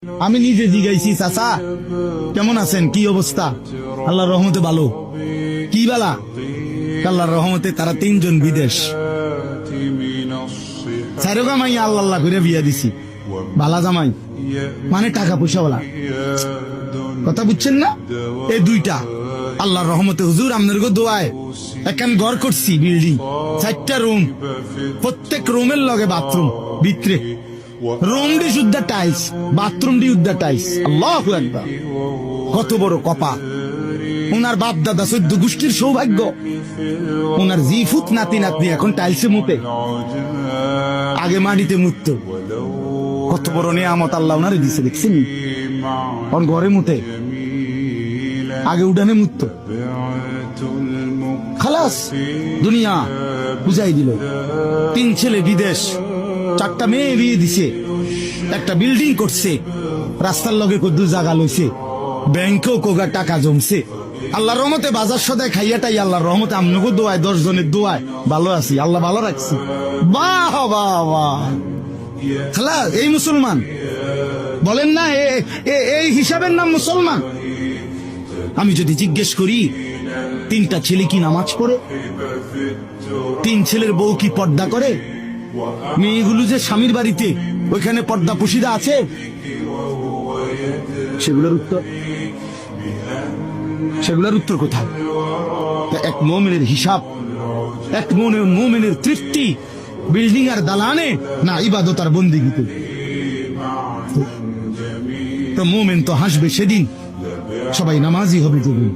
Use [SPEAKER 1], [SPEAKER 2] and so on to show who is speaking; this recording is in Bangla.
[SPEAKER 1] আমি নিজে জিগাইছি, চাচা কেমন আছেন, কি অবস্থা? আল্লাহর রহমতে ভালো। কি বালা? আল্লাহর রহমতে তারা 3 জন বিদেশ। চারো জামাই আল্লাহ আল্লাহ করে বিয়া দিছি। বালা জামাই মানে টাকা পয়সা বলা, কথা বুঝছেন না? এই 2টা আল্লাহর রহমতে হুজুর আপনার গো দোয়ায় একখান ঘর করছি, বিল্ডিং 4টা রুম, প্রত্যেক রুমের লগে বাথরুম, ভিতরে রুম ডি শুদ্ধ টাইলস, বাথরুম ডি উদ্দা টাইলস। আল্লাহু আকবার, কত বড় কপা! ওনার বাপ দাদা 14 গোষ্ঠীর সৌভাগ্য। ওনার জিফুত নাতি নাতনি এখন টাইলসে মুতে, আগে মাটিতে মুতত। কত বড় নিয়ামত আল্লাহ ওনারে দিছে, দেখছেন? ওর ঘরে মুতে, আগে উঠানে মুতত। খালাস, দুনিয়া বুঝাই দিল। 3 ছেলে বিদেশ, 4টা মেয়ে বিয়ে দিছে, একটা বিল্ডিং করছে, রাস্তার লগে কদ্দু জায়গা লইছে, ব্যাংকেও কোগা টাকা জমছে। আল্লাহর রহমতে বাজার সদায় খাইয়াটাই আল্লাহর রহমতে আমনগো দোয়ায় 10 জনের দোয়ায় ভালো আছি, আল্লাহ ভালো রাখছি। বাহ বাহ বাহ! খালা এই মুসলমান বলেন না, এই হিসাবের নাম মুসলমান? আমি যদি জিজ্ঞেস করি 3টা ছেলে কি নামাজ পড়ে? 3 ছেলের বউ কি পর্দা করে? মেয়েগুলো যে স্বামীর বাড়িতে ওইখানে পর্দা পুশিদা আছে, সেগুলোর উত্তর কোথায়? এক মুমিনের হিসাব, এক মুমিনের তৃপ্তি বিল্ডিং আর দালানে না ইবাদত আর বন্দেগীতে? তো মুমিন তো হাসবে সেদিন, সবাই নামাজি হবে যেদিন।